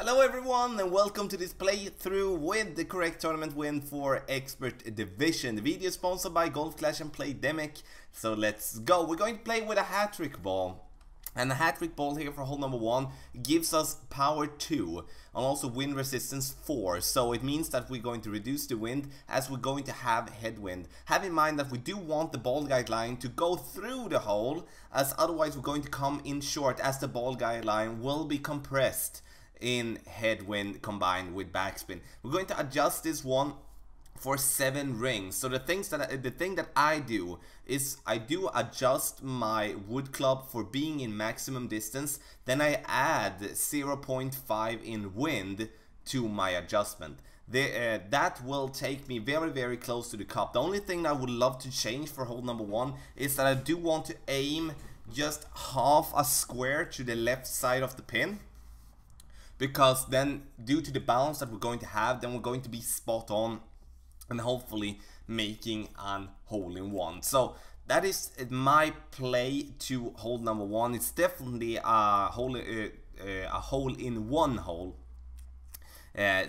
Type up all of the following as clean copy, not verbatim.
Hello everyone and welcome to this playthrough with the correct tournament win for Expert Division. The video is sponsored by Golf Clash and Playdemic, so let's go. We're going to play with a hat-trick ball. And the hat-trick ball here for hole number 1 gives us power 2 and also wind resistance 4. So it means that we're going to reduce the wind as we're going to have headwind. Have in mind that we do want the ball guide line to go through the hole, as otherwise we're going to come in short, as the ball guide line will be compressed in headwind combined with backspin. We're going to adjust this one for 7 rings. So the thing that I do is I do adjust my wood club for being in maximum distance, then I add 0.5 in wind to my adjustment. That will take me very close to the cup. The only thing I would love to change for hole number 1 is that I do want to aim just half a square to the left side of the pin, because then due to the bounce that we're going to have, then we're going to be spot on and hopefully making an hole-in-one. So that is my play to hole number 1. It's definitely a hole-in-one hole.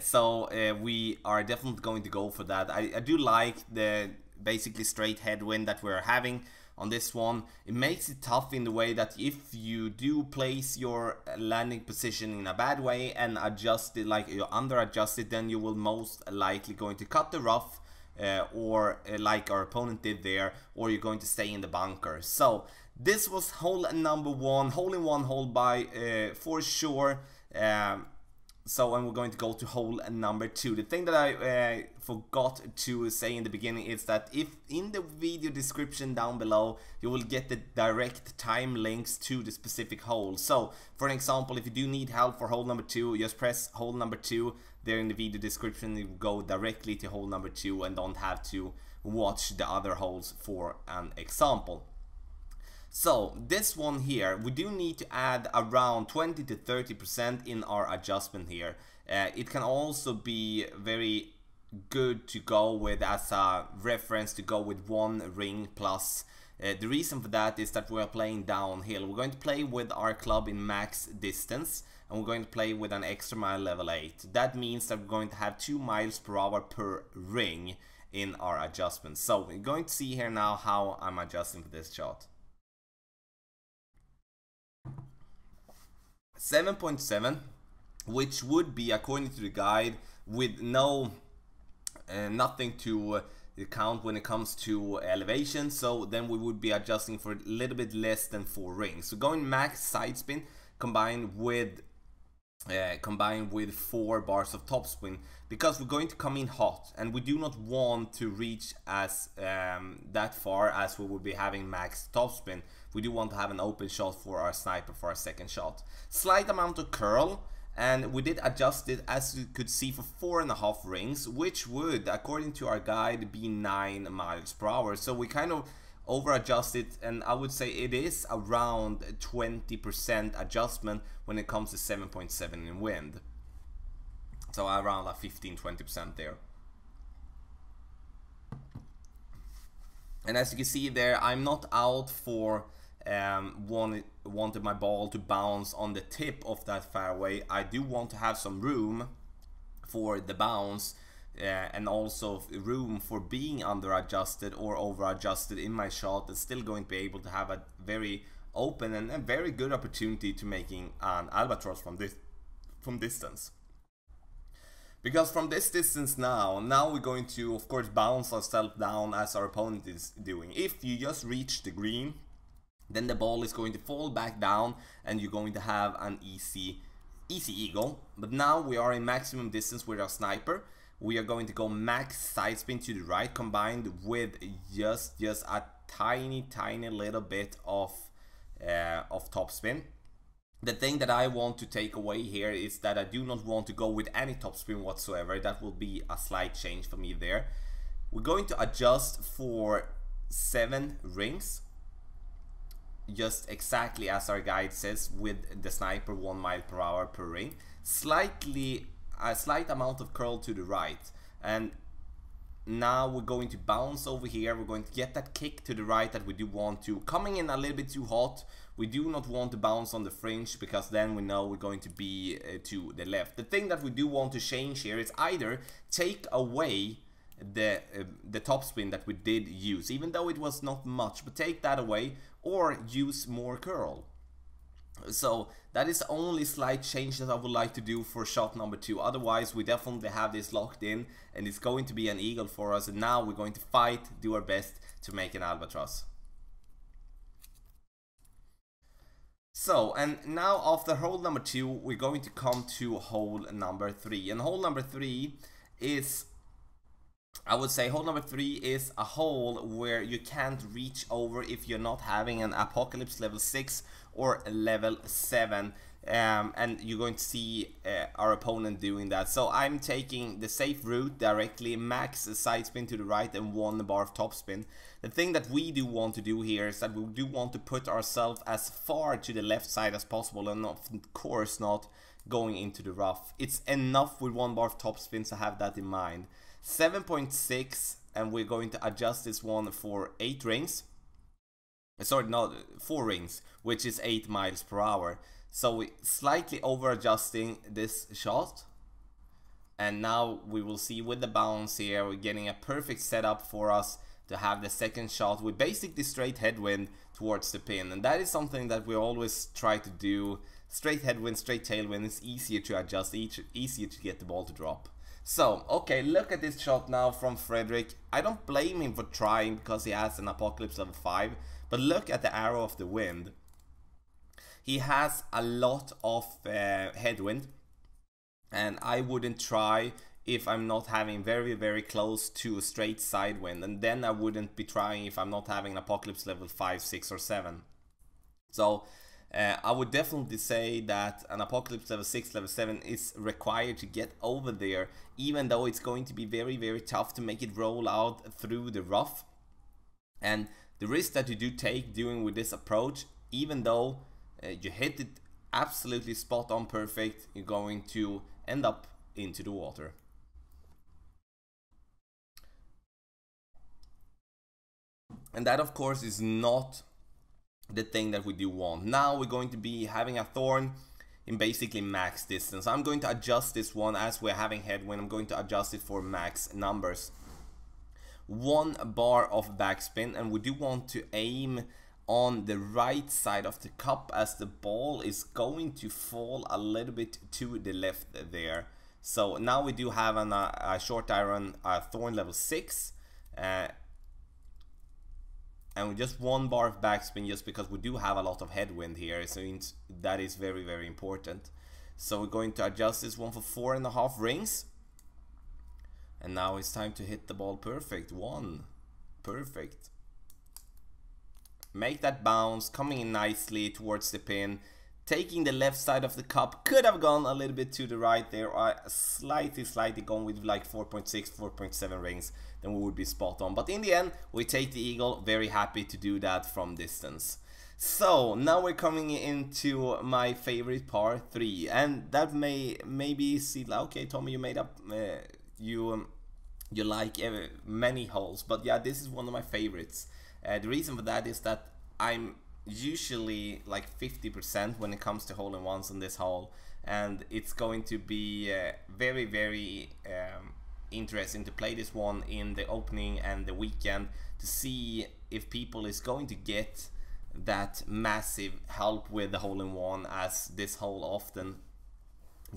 So we are definitely going to go for that. I do like the basically straight headwind that we're having on this one. It makes it tough in the way that if you do place your landing position in a bad way and adjust it, like you under adjust it, then you will most likely going to cut the rough or like our opponent did there, or you're going to stay in the bunker. So this was hole number 1, hole-in-one hole by for sure. So and we're going to go to hole number 2. The thing that I forgot to say in the beginning is that if in the video description down below you will get the direct time links to the specific hole. So for an example, if you do need help for hole number 2, just press hole number 2 there in the video description. You go directly to hole number 2 and don't have to watch the other holes for an example. So this one here, we do need to add around 20 to 30% in our adjustment here. It can also be very good to go with as a reference to go with 1 ring plus. The reason for that is that we are playing downhill. We're going to play with our club in max distance, and we're going to play with an extra mile level 8. That means that we're going to have 2 miles per hour per ring in our adjustments. So we're going to see here now how I'm adjusting for this shot. 7.7, which would be, according to the guide, with no nothing to count when it comes to elevation. So then we would be adjusting for a little bit less than 4 rings. So going max side spin combined with 4 bars of topspin, because we're going to come in hot and we do not want to reach as that far as we will be having max topspin. We do want to have an open shot for our sniper for our second shot. Slight amount of curl, and we did adjust it, as you could see, for 4.5 rings, which would, according to our guide, be 9 miles per hour. So we kind of over adjust it, and I would say it is around 20% adjustment when it comes to 7.7 in wind. So around like 15-20% there. And as you can see there, I'm not out for wanted my ball to bounce on the tip of that fairway. I do want to have some room for the bounce, and also room for being under adjusted or over adjusted in my shot, and still going to be able to have a very open and a very good opportunity to making an albatross from distance. Because from this distance now we're going to, of course, bounce ourselves down as our opponent is doing. If you just reach the green, then the ball is going to fall back down and you're going to have an easy eagle. But now we are in maximum distance with our sniper. We are going to go max side spin to the right, combined with just a tiny little bit of topspin. The thing that I want to take away here is that I do not want to go with any topspin whatsoever. That will be a slight change for me there. We're going to adjust for 7 rings, just exactly as our guide says, with the sniper 1 mile per hour per ring. A slight amount of curl to the right, and now we're going to bounce over here. We're going to get that kick to the right that we do want to. Coming in a little bit too hot. We do not want to bounce on the fringe, because then we know we're going to be to the left. The thing that we do want to change here is either take away the topspin that we did use, even though it was not much, but take that away, or use more curl. So that is the only slight change that I would like to do for shot number 2. Otherwise, we definitely have this locked in, and it's going to be an eagle for us. And now we're going to fight, do our best to make an albatross. So, and now after hole number 2, we're going to come to hole number 3. And hole number 3 is, I would say hole number 3 is a hole where you can't reach over if you're not having an Apocalypse level 6 or level 7. And you're going to see our opponent doing that. So I'm taking the safe route directly, max side spin to the right and 1 bar of top spin. The thing that we do want to do here is that we do want to put ourselves as far to the left side as possible, and of course not going into the rough. It's enough with 1 bar of top spin, so have that in mind. 7.6, and we're going to adjust this one for 8 rings. Sorry, not 4 rings, which is 8 miles per hour. So we slightly over adjusting this shot, and now we will see with the bounce here we're getting a perfect setup for us to have the second shot with basically straight headwind towards the pin. And that is something that we always try to do. Straight headwind, straight tailwind is easier to adjust, easier to get the ball to drop. So, okay, look at this shot now from Frederick. I don't blame him for trying because he has an Apocalypse level 5, but look at the arrow of the wind. He has a lot of headwind, and I wouldn't try if I'm not having very close to a straight side wind, and then I wouldn't be trying if I'm not having an Apocalypse level 5, 6 or 7. So I would definitely say that an Apocalypse level 6, level 7 is required to get over there, even though it's going to be very tough to make it roll out through the rough. And the risk that you do take doing with this approach, even though you hit it absolutely spot on perfect, you're going to end up into the water. And that of course is not the thing that we do want. Now we're going to be having a thorn in basically max distance. I'm going to adjust this one as we're having headwind. I'm going to adjust it for max numbers. 1 bar of backspin, and we do want to aim on the right side of the cup as the ball is going to fall a little bit to the left there. So now we do have a short iron thorn level 6, and we just 1 bar of backspin just because we do have a lot of headwind here, so that is very important. So we're going to adjust this one for 4.5 rings, and now it's time to hit the ball perfect. 1, perfect. Make that bounce, coming in nicely towards the pin, taking the left side of the cup. Could have gone a little bit to the right there, or slightly gone with like 4.6, 4.7 rings, then we would be spot on. But in the end, we take the eagle. Very happy to do that from distance. So now we're coming into my favorite part 3, and that maybe see like, okay, Tommy, you made up you like many holes, but yeah, this is one of my favorites. The reason for that is that I'm usually like 50% when it comes to hole-in-ones on this hole, and it's going to be very interesting to play this one in the opening and the weekend to see if people is going to get that massive help with the hole-in-one as this hole often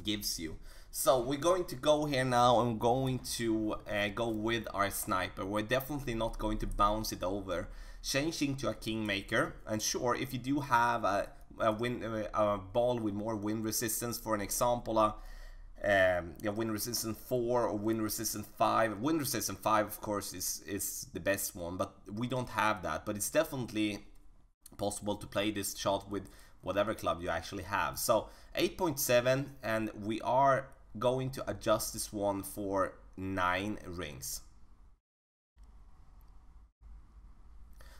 gives you. So we're going to go here now. I'm going to go with our sniper. We're definitely not going to bounce it over. Changing to a kingmaker, and sure, if you do have a ball with more wind resistance, for an example, wind resistance 4 or wind resistance 5. Wind resistance 5, of course, is the best one, but we don't have that. But it's definitely possible to play this shot with whatever club you actually have. So 8.7, and we are going to adjust this one for 9 rings.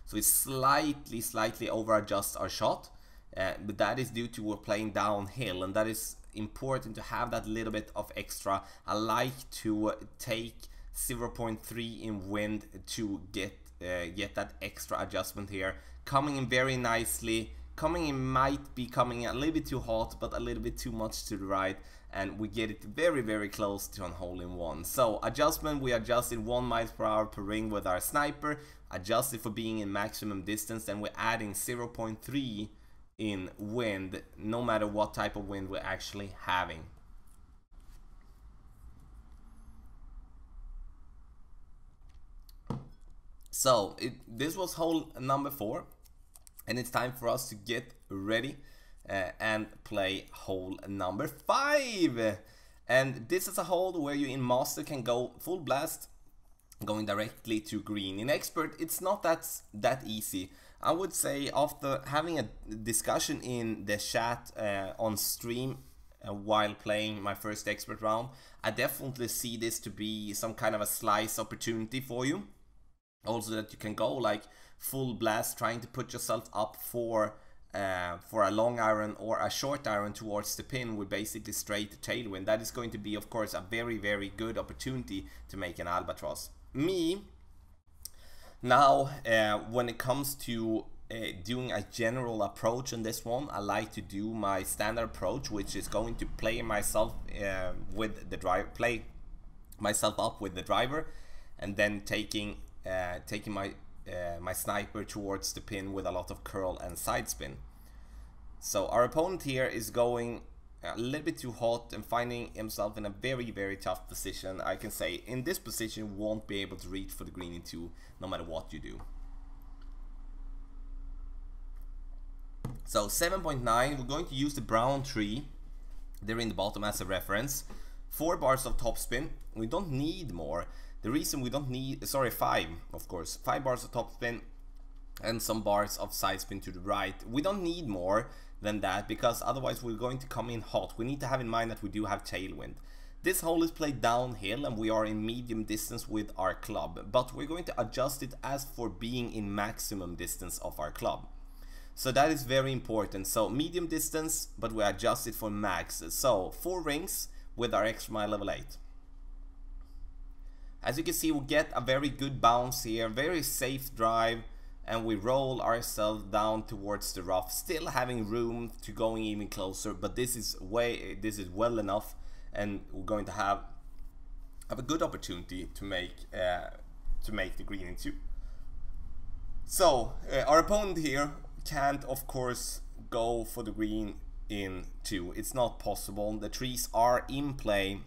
So it slightly over adjusts our shot, but that is due to we're playing downhill, and that is important to have that little bit of extra. I like to take 0.3 in wind to get that extra adjustment here. Coming in very nicely. Coming in might be coming a little bit too hot, but a little bit too much to the right, and we get it very, very close to a hole-in-one. So adjustment, we adjusted 1 mile per hour per ring with our sniper, adjusted for being in maximum distance, and we're adding 0.3 in wind, no matter what type of wind we're actually having. So this was hole number 4. And it's time for us to get ready and play hole number 5. And this is a hole where you in master can go full blast, going directly to green. In expert, it's not that easy. I would say after having a discussion in the chat on stream while playing my first expert round, I definitely see this to be some kind of a slice opportunity for you. Also that you can go like full blast, trying to put yourself up for a long iron or a short iron towards the pin with basically straight tailwind. That is going to be, of course, a very, very good opportunity to make an albatross. Me, now, when it comes to doing a general approach on this one, I like to do my standard approach, which is going to play myself with the driver, play myself up with the driver, and then taking my sniper towards the pin with a lot of curl and side spin. So our opponent here is going a little bit too hot and finding himself in a very, very tough position. I can say in this position won't be able to reach for the green in 2 no matter what you do. So 7.9, we're going to use the brown tree there in the bottom as a reference. 4 bars of topspin, we don't need more. The reason we don't need, sorry, 5 of course, 5 bars of topspin and some bars of side spin to the right. We don't need more than that because otherwise we're going to come in hot. We need to have in mind that we do have tailwind. This hole is played downhill and we are in medium distance with our club, but we're going to adjust it as for being in maximum distance of our club. So that is very important. So medium distance, but we adjust it for max. So 4 rings with our extra mile level 8. As you can see, we get a very good bounce here, very safe drive, and we roll ourselves down towards the rough, still having room to going even closer, but this is well enough, and we're going to have a good opportunity to make the green in 2. So our opponent here can't, of course, go for the green in 2. It's not possible. The trees are in play,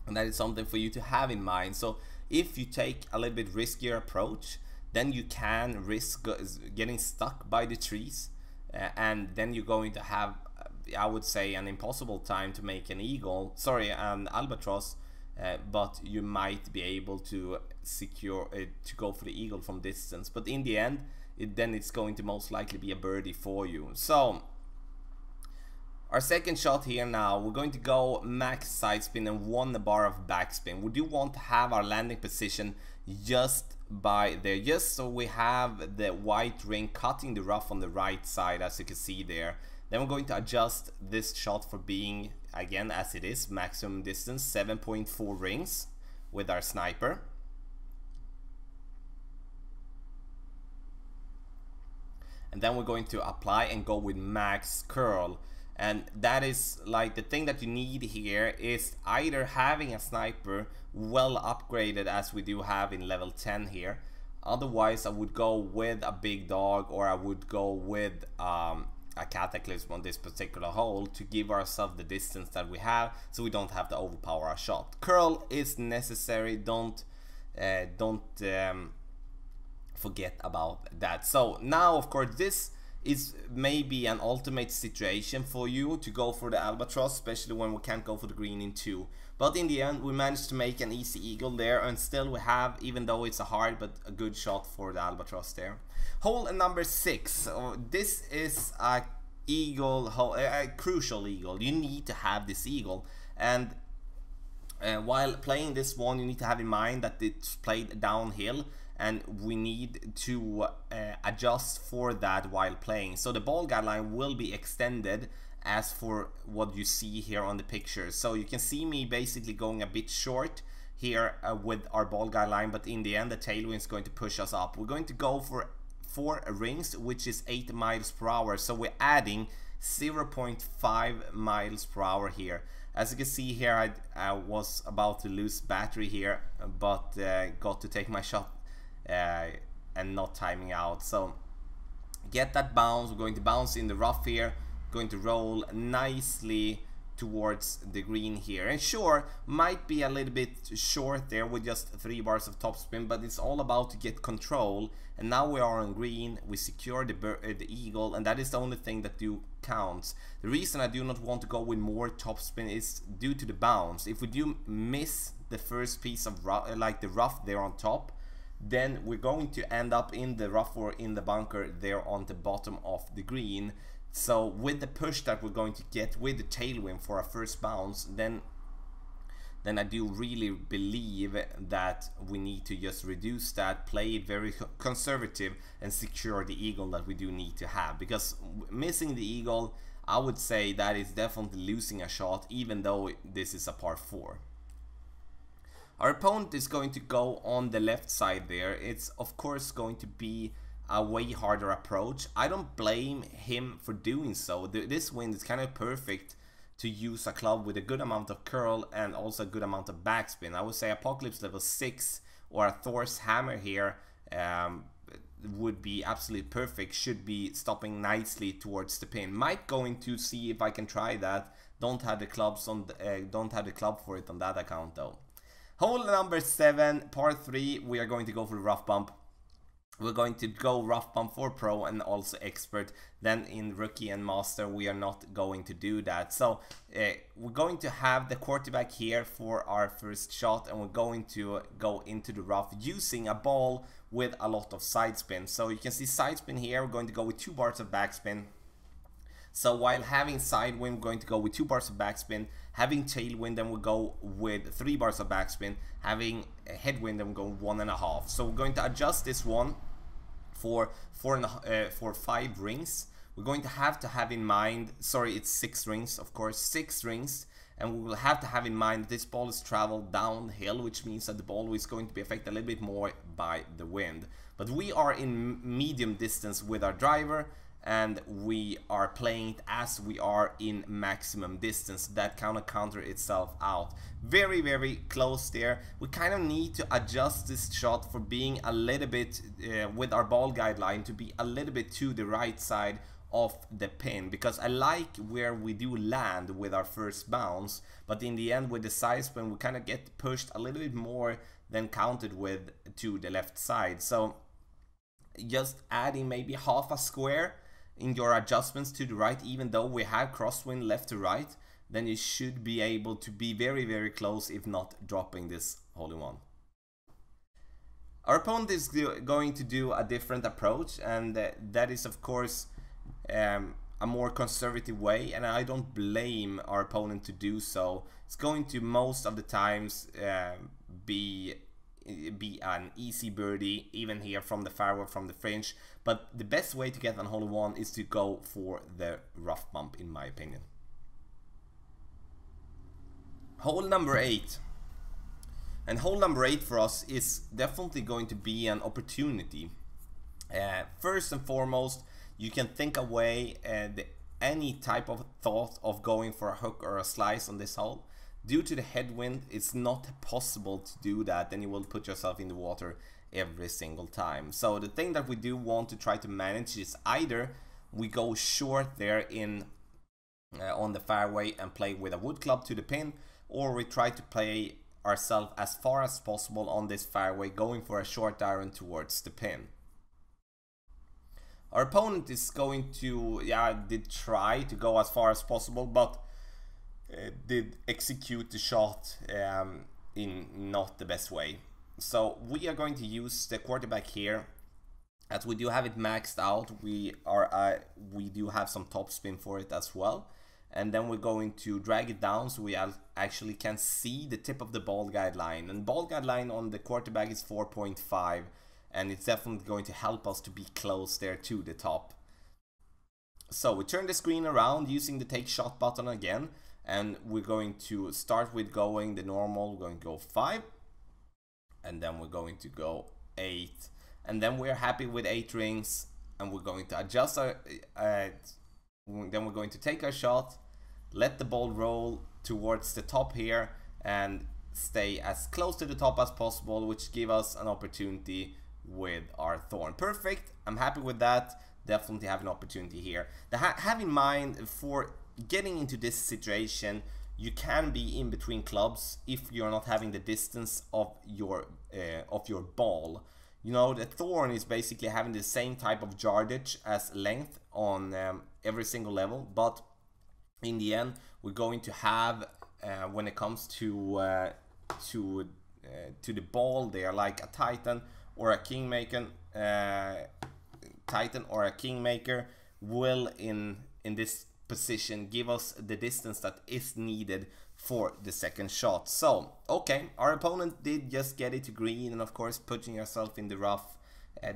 and that is something for you to have in mind. So if you take a little bit riskier approach, then you can risk getting stuck by the trees, and then you're going to have, I would say, an impossible time to make an an albatross, but you might be able to secure to go for the eagle from distance. But in the end, then it's going to most likely be a birdie for you. So our second shot here now, we're going to go max side spin and 1 bar of backspin. We do want to have our landing position just by there, just so we have the white ring cutting the rough on the right side, as you can see there. Then we're going to adjust this shot for being, again, as it is, maximum distance, 7.4 rings with our sniper. And then we're going to apply and go with max curl. And that is like the thing that you need here is either having a sniper well upgraded as we do have in level 10 here. Otherwise I would go with a big dog, or I would go with a cataclysm on this particular hole to give ourselves the distance that we have, so we don't have to overpower our shot. Curl is necessary, don't forget about that. So now, of course, this is maybe an ultimate situation for you to go for the albatross, especially when we can't go for the green in 2. But in the end, we managed to make an easy eagle there, and still we have, even though it's a hard but a good shot for the albatross there. Hole number 6. This is a eagle hole, a crucial eagle. You need to have this eagle, and while playing this one, you need to have in mind that it's played downhill, and we need to adjust for that while playing. So the ball guideline will be extended as for what you see here on the picture. So you can see me basically going a bit short here with our ball guideline, but in the end the tailwind is going to push us up. We're going to go for 4 rings, which is 8 miles per hour, so we're adding 0.5 miles per hour here. As you can see here, I was about to lose battery here, but got to take my shot and not timing out. So get that bounce. We're going to bounce in the rough here, going to roll nicely towards the green here, and sure, might be a little bit short there with just 3 bars of topspin, but it's all about to get control. And now we are on green, we secure the eagle, and that is the only thing that counts. The reason I do not want to go with more topspin is due to the bounce. If we do miss the first piece of rough, like the rough there on top, then we're going to end up in the rough or in the bunker there on the bottom of the green. So with the push that we're going to get with the tailwind for our first bounce, then I do really believe that we need to just reduce that, play it very conservative, and secure the eagle that we do need to have. Because missing the eagle, I would say that is definitely losing a shot, even though this is a par 4. Our opponent is going to go on the left side there. It's of course going to be a way harder approach. I don't blame him for doing so. This wind is kind of perfect to use a club with a good amount of curl and also a good amount of backspin. I would say Apocalypse level 6 or a Thor's hammer here would be absolutely perfect. Should be stopping nicely towards the pin. Might going to see if I can try that. Don't have the clubs on don't have the club for it on that account though. Hole number 7, par 3. We are going to go for the rough bump. We're going to go rough bump for pro and also expert. Then in rookie and master we are not going to do that. So we're going to have the quarterback here for our first shot, and we're going to go into the rough using a ball with a lot of side spin. So you can see side spin here. We're going to go with 2 bars of backspin. So while having side wind, we're going to go with 2 bars of backspin. Having tailwind, then we'll go with 3 bars of backspin. Having a headwind, then we'll go 1.5. So we're going to adjust this one for 5 rings. We're going to have in mind, sorry, it's 6 rings, of course, 6 rings. And we will have to have in mind that this ball is traveled downhill, which means that the ball is going to be affected a little bit more by the wind. But we are in medium distance with our driver, and we are playing it as we are in maximum distance. That kind of counter itself out. Very, very close there. We kind of need to adjust this shot for being a little bit with our ball guideline to be a little bit to the right side of the pin, because I like where we do land with our first bounce, but in the end with the side spin we kind of get pushed a little bit more than counted with to the left side. So just adding maybe half a square in your adjustments to the right, even though we have crosswind left to right, then you should be able to be very, very close, if not dropping this hole-in-one. Our opponent is going to do a different approach, and that is of course a more conservative way, and I don't blame our opponent to do so. It's going to most of the times be an easy birdie, even here from the fairway, from the fringe, but the best way to get on hole-in-one is to go for the rough bump, in my opinion. Hole number 8. And hole number 8 for us is definitely going to be an opportunity. First and foremost, you can think away any type of thought of going for a hook or a slice on this hole. Due to the headwind, it's not possible to do that, then you will put yourself in the water every single time. So the thing that we do want to try to manage is either we go short there in on the fairway and play with a wood club to the pin, or we try to play ourselves as far as possible on this fairway, going for a short iron towards the pin. Our opponent is going to, did try to go as far as possible, but did execute the shot in not the best way. So we are going to use the quarterback here, as we do have it maxed out. We do have some top spin for it as well, and then we're going to drag it down so we actually can see the tip of the ball guide line. And ball guide line on the quarterback is 4.5, and it's definitely going to help us to be close there to the top. So we turn the screen around using the take shot button again, and we're going to start with going the normal. We're going to go 5, and then we're going to go 8, and then we're happy with 8 rings, and we're going to adjust our then we're going to take our shot, let the ball roll towards the top here, and stay as close to the top as possible, which give us an opportunity with our thorn. Perfect, I'm happy with that. Definitely have an opportunity here. Have in mind, for getting into this situation, you can be in between clubs if you're not having the distance of your ball. You know, the thorn is basically having the same type of yardage as length on every single level, but in the end we're going to have when it comes to the ball there, like a titan or a kingmaker. Titan or a kingmaker will in this position give us the distance that is needed for the second shot. So okay, our opponent did just get it to green, and of course putting yourself in the rough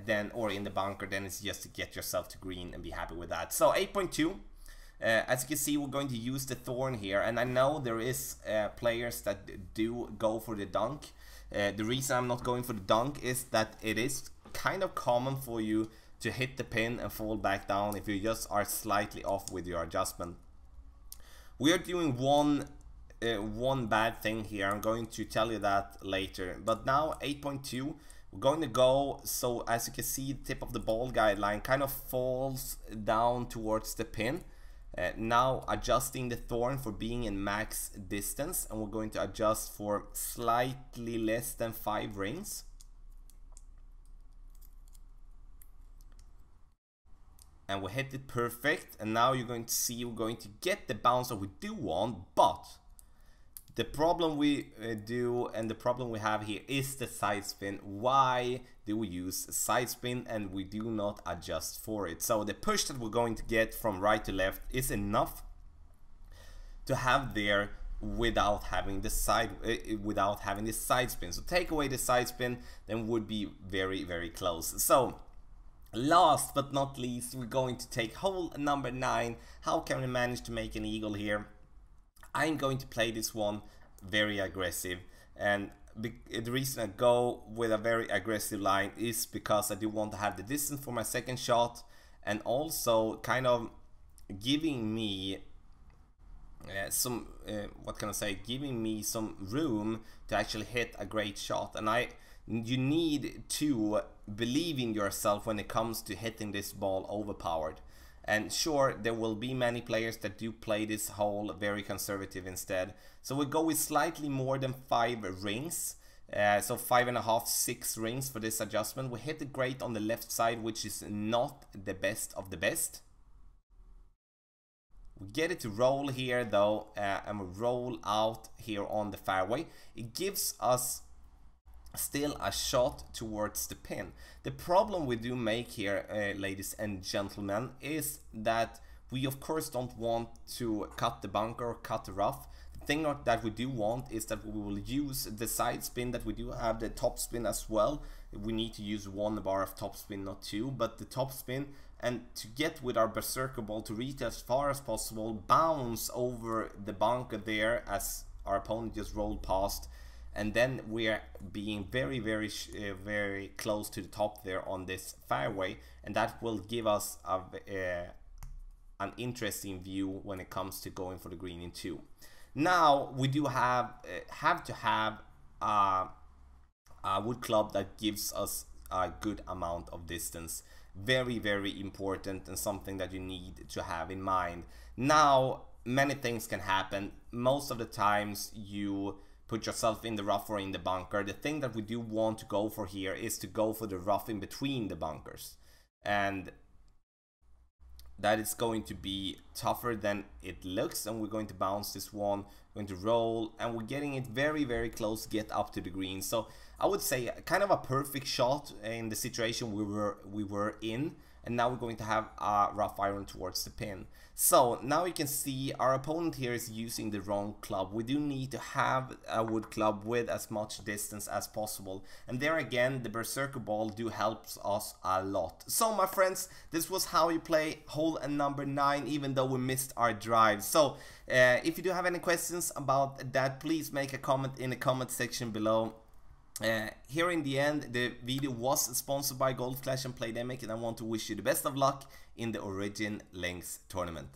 then or in the bunker, then it's just to get yourself to green and be happy with that. So 8.2, as you can see, we're going to use the thorn here, and I know there is players that do go for the dunk. The reason I'm not going for the dunk is that it is kind of common for you to hit the pin and fall back down if you just are slightly off with your adjustment. We are doing one bad thing here. I'm going to tell you that later. But now 8.2, we're going to go, so as you can see, the tip of the ball guideline kind of falls down towards the pin. Now adjusting the thorn for being in max distance, and we're going to adjust for slightly less than 5 rings. And we hit it perfect, and now you're going to see we're going to get the bounce that we do want, but the problem we do and the problem we have here is the side spin. Why do we use side spin and we do not adjust for it? So the push that we're going to get from right to left is enough to have there without having the side spin. So take away the side spin, then would be very, very close. So last but not least, we're going to take hole number 9. How can we manage to make an eagle here? I'm going to play this one very aggressive, and the reason I go with a very aggressive line is because I do want to have the distance for my second shot, and also kind of giving me some giving me some room to actually hit a great shot. And you need to believe in yourself when it comes to hitting this ball overpowered. And sure, there will be many players that do play this hole very conservative instead. So we go with slightly more than 5 rings. So 5.5, 6 rings for this adjustment. We hit it great on the left side, which is not the best of the best. We get it to roll here though, and we roll out here on the fairway. It gives us still a shot towards the pin. The problem we do make here, ladies and gentlemen, is that we of course don't want to cut the bunker or cut the rough. The thing that we do want is that we will use the side spin, that we do have the top spin as well. We need to use 1 bar of top spin, not 2, but the top spin, and to get with our berserker ball to reach as far as possible, bounce over the bunker there as our opponent just rolled past, and then we are being very, very, very close to the top there on this fairway, and that will give us an interesting view when it comes to going for the green in 2. Now we do have to have a wood club that gives us a good amount of distance. Very, very important, and something that you need to have in mind. Now many things can happen. Most of the times you put yourself in the rough or in the bunker. The thing that we do want to go for here is to go for the rough in between the bunkers, and that is going to be tougher than it looks. And we're going to bounce this one, going to roll, and we're getting it very, very close to get up to the green. So I would say kind of a perfect shot in the situation we were in. And now we're going to have a rough iron towards the pin. So now you can see our opponent here is using the wrong club. We do need to have a wood club with as much distance as possible. And there again, the berserker ball do helps us a lot. So my friends, this was how you play hole number 9, even though we missed our drive. So if you do have any questions about that, please make a comment in the comment section below. Here in the end, the video was sponsored by Golf Clash and Playdemic, and I want to wish you the best of luck in the Origin Links tournament.